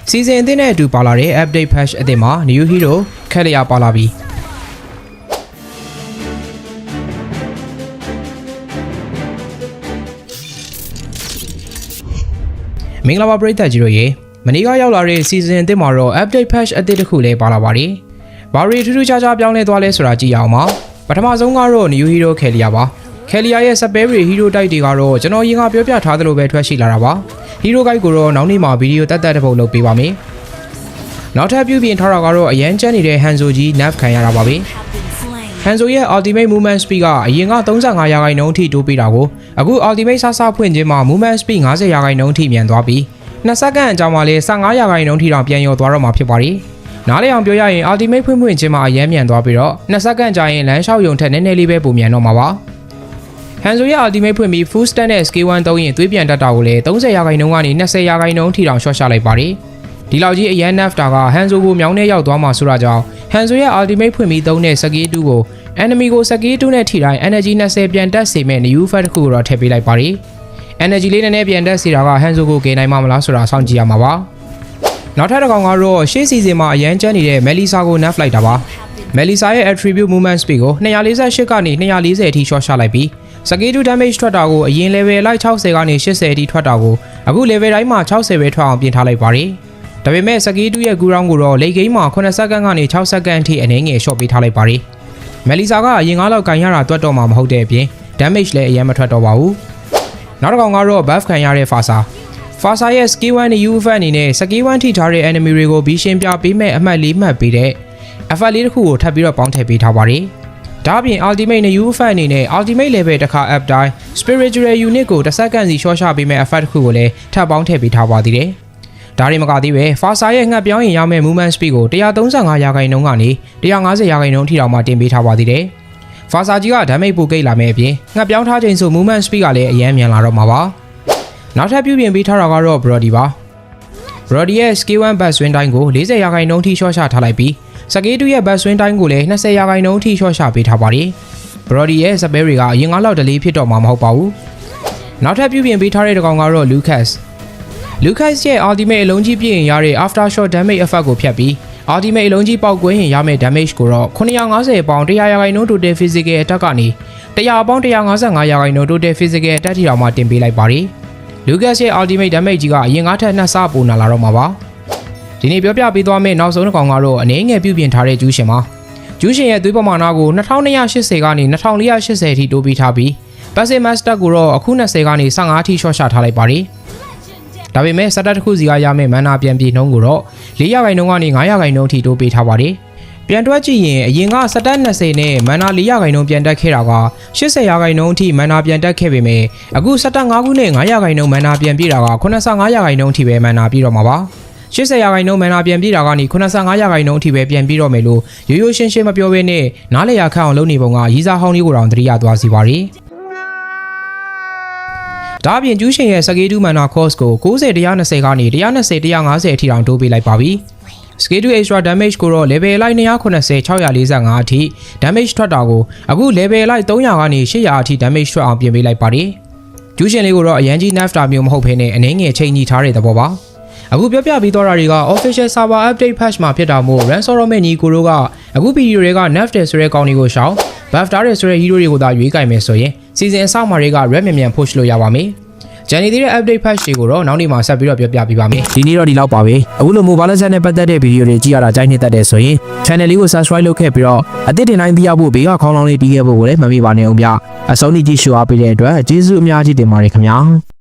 စီဇန်အသစ်နဲ့အတူပါလာတဲ့ update patch အသစ်မှာ new hero ခက်လျာပါလာပြီမင်္ဂလာပါပရိသတ်ကြီးတို့ရေမနေ့ကရောက်လာတဲ့ season အသစ်မှာတော့ update patch အသစ်တစ်ခုလည်းပါလာပါတယ်ဘာရီထူးထူးခြားခြားပြောင်းလဲသွားလဲဆိုတာကြည့်ရအောင်ပါပထမဆုံးကတော့ new hero ခဲလီယာပါခဲလီယာရဲ့ spell hero type တွေကတော့ကျွန်တော်ရင်ကပြောပြထားသလိုပဲထွက်ရှိလာတာပါ hero guide ကိုတော့နောက်နေ့မှာဗီဒီယိုတက်တက်တစ်ပုဒ်လုပ်ပေးပါမယ်နောက်ထပ်ပြုပြင်ထားတာကတော့အရန်ကျန်းနေတဲ့ Hanzo ကြီး nerf ခံရတာပါပဲ Hanzo ရဲ့ ultimate movement speed ကအရင်က35ရာခိုင်နှုန်းအထိတိုးပေးတာကိုအခု ultimate ဆဆဖွင့်ခြင်းမှာ movement speed 50ရာခိုင်နှုန်းအထိမြန်သွားပြီး2စက္ကန့်အကြာမှာလည်း15ရာခိုင်နှုန်းထိတောင်ပြန်ရောသွားတော့မှာဖြစ်ပါတယ်နားလည်အောင်ပြောရရင် ultimate ဖွင့်ခြင်းမှာအရန်မြန်သွားပြီးတော့2စက္ကန့်ကြာရင်လမ်းလျှောက်ရုံထက်နည်းနည်းလေးပဲပိုမြန်တော့မှာပါ Hanzo ရဲ့ ultimate ဖွင့်ပြီး full stand နဲ့ scale 1 သုံးရင်သွေးပြန်တက်တာကိုလည်း30ရာခိုင်နှုန်းကနေ20ရာခိုင်နှုန်းထိတောင်ရှော့ချလိုက်ပါတယ်ဒီလောက်ကြီးအရန် nerf တာက Hanzo ကိုမြောင်းနဲ့ရောက်သွားမှာဆိုတာကြောင့် Hanzo ရဲ့ ultimate ဖွင့်ပြီးသုံးတဲ့ skill 2ကို enemy ကို skill 2နဲ့ထိတိုင်း energy 20ပြန်တက်စေမဲ့ new effect တစ်ခုတော့ထည့်ပေးလိုက်ပါတယ် energy လေးနည်းနည်းပြန်တက်စေတာက Hanzo ကိုဂိမ်းနိုင်မှာမလားဆိုတာစောင့်ကြည့်ရမှာပါနောက်ထပ်တစ်ကောင်ကတော့ရှေ့ season မှာအရန်ကျန်းနေတဲ့ Melissa ကို nerf လိုက်တာပါ Melissa ရဲ့ attribute movement speed ကို248ကနေ240အထိ short ချလိုက်ပြီးskill 2 damage ထွက်တာကိုအရင် level လိုက်60ကနေ80အထိထွက်တာကိုအခု level တိုင်းမှာ60ပဲထွက်အောင်ပြင်ထားလိုက်ပါတယ်ဒါပေမဲ့ skill 2ရဲ့ကူရောင်းကိုတော့ late game မှာ9စက္ကန့်ကနေ6စက္ကန့်အထိအနေငယ် short ပေးထားလိုက်ပါတယ် Melissa ကအရင်ကလောက်ကန်ရတာတွတ်တော့မှာမဟုတ်တဲ့အပြင် damage လည်းအရင်မထွက်တော့ပါဘူးနောက်တစ်ကောင်ကတော့ buff ခံရတဲ့ Fasa ရဲ့ skill 1 new effect အနေနဲ့ skill 1 ထိထားတဲ့ enemy တွေကိုဘီရှင်းပြပေးမဲ့အမှတ်4မှတ်ပေးတဲ့ effect လေးတစ်ခုကိုထပ်ပြီးတော့ပေါင်းထည့်ပေးထားပါတယ်ဒါပြင် ultimate new effect အနေနဲ့ ultimate level တစ်ခါ up တိုင်း spiritual unit ကို1စက္ကန့်စီ short ချပေးမဲ့ effect တစ်ခုကိုလည်းထပ်ပေါင်းထည့်ပေးထားပါသေးတယ်ဒါတွေမကသေးပဲ Fasa ရဲ့ငှက်ပြောင်းရင်ရမယ့် movement speed ကို135ရာခိုင်နှုန်းကနေ150ရာခိုင်နှုန်းထိတောင်မှတင်ပေးထားပါသေးတယ်။ Fasa ကြီးက damage ပိုကိတ်လာမယ့်အပြင်ငှက်ပြောင်းထားချိန်ဆို movement speed ကလည်းအရင်မြန်လာတော့မှာပါ။နောက်ထပ်ပြုပြင်ပေးထားတာကတော့ Brody ပါ။ Brody ရဲ့ skill 1 bat swing တိုင်းကို40ရာခိုင်နှုန်းထိ short ချထားလိုက်ပြီး skill 2 ရဲ့ bat swing တိုင်းကိုလည်း20ရာခိုင်နှုန်းထိ short ချပေးထားပါတယ်။ Brody ရဲ့ spell တွေကအရင်ကလောက် delay ဖြစ်တော့မှာမဟုတ်ပါဘူး။နောက်ထပ်ပြုပြင်ပေးထားတဲ့ကောင်ကတော့ Lucas ရဲ့ ultimate အလုံးကြီးပြည့်ရင်ရတဲ့ aftershock damage effect ကိုဖြတ်ပြီး ultimate အလုံးကြီးပေါက်ကွဲရင်ရမယ့် damage ကိုတော့950ပေါင်100ရာခိုင်နှုန်း total physical attack ကနေ100ပေါင်155ရာခိုင်နှုန်း total physical attack ထိတောင်မှတင်ပေးလိုက်ပါတယ်။ Lucas ရဲ့ ultimate damage ကြီးကအရင်ကထက်2ဆပိုနာလာတော့မှာပါ။ဒီနေ့ပြောပြပေးသွားမယ့်နောက်ဆုံးတစ်ကောင်ကတော့အနေငယ်ပြုပြင်ထားတဲ့ကျူးရှင်ပါ။ကျူးရှင်ရဲ့သွေးပမာဏကို2280ကနေ2480အထိတိုးပေးထားပြီး passive master ကိုတော့အခု20ကနေ15အထိ short ချထားလိုက်ပါတယ်။ဒါပေမဲ့စက်တက်တစ်ခုစီကရမယ့်မန်နာပြန်ပြေနှုန်းကိုတော့4ရာခိုင်နှုန်းကနေ9ရာခိုင်နှုန်းထိတိုးပေးထားပါတယ်။ပြန်တွက်ကြည့်ရင်အရင်ကစက်တက်20နဲ့မန်နာ4ရာခိုင်နှုန်းပြန်တက်ခဲ့တာက80ရာခိုင်နှုန်းအထိမန်နာပြန်တက်ခဲ့ပေမဲ့အခုစက်တက်5ခုနဲ့9ရာခိုင်နှုန်းမန်နာပြန်ပြေတာက85ရာခိုင်နှုန်းအထိပဲမန်နာပြေတော့မှာပါ။80ရာခိုင်နှုန်းမန်နာပြန်ပြေတာကနေ85ရာခိုင်နှုန်းအထိပဲပြန်ပြေတော့မယ်လို့ရိုးရိုးရှင်းရှင်းမပြောဘဲနဲ့နားလည်ရခန့်အောင်လုပ်နေပုံကရီးစားဟောင်းလေးကိုတောင်သတိရသွားစီပါတယ်။ဒါပြင်ကျူးရှင်ရဲ့ skill 2 mana cost ကို90 120ကနေ120 150အထိတောင်တိုးပေးလိုက်ပါပြီ။ skill 2 extra damage ကိုတော့ level လိုက်290 645အထိ damage ထွက်တာကိုအခု level လိုက်300ကနေ800အထိ damage ထွက်အောင်ပြင်ပေးလိုက်ပါတယ်။ကျူးရှင်လေးကိုတော့အရန်ကြီး nerf တာမျိုးမဟုတ်ဘဲနဲ့အနေငယ်ချိန်ညီထားတဲ့သဘောပါ။အခုပြောပြပြီးတော့တာတွေက official server update patch မှာဖြစ်တာမို့ Ransom နဲ့ညီကိုတို့ကအခုဗီဒီယိုတွေက nerf တယ်ဆိုတဲ့ကောင်တွေကိုရှောင် buff ထားတယ်ဆိုတဲ့ hero တွေကိုသာရွေးကြိုင်မယ်ဆိုရင် season အစမှာတွေက red မြန် push လို့ရပါမယ်။ဂျန်နီသေးတဲ့ update patch တွေကိုတော့နောက်နေ့မှာဆက်ပြီးတော့ပြောပြပေးပါမယ်။ဒီနေ့တော့ဒီလောက်ပါပဲ။အခုလို mobile legend နဲ့ပတ်သက်တဲ့ဗီဒီယိုတွေကြည့်ရတာကြိုက်နေတတ်တယ်ဆိုရင် channel လေးကို subscribe လုပ်ခဲ့ပြီးတော့အသစ်တင်တိုင်းသိရဖို့ဘေးကခေါင်းလောင်းလေးတီးခဲ့ဖို့ကိုလည်းမမေ့ပါနဲ့အောင်ဗျ။အဆုံးထိကြည့်ရှုအားပေးတဲ့အတွက်ကျေးဇူးအများကြီးတင်ပါတယ်ခင်ဗျာ။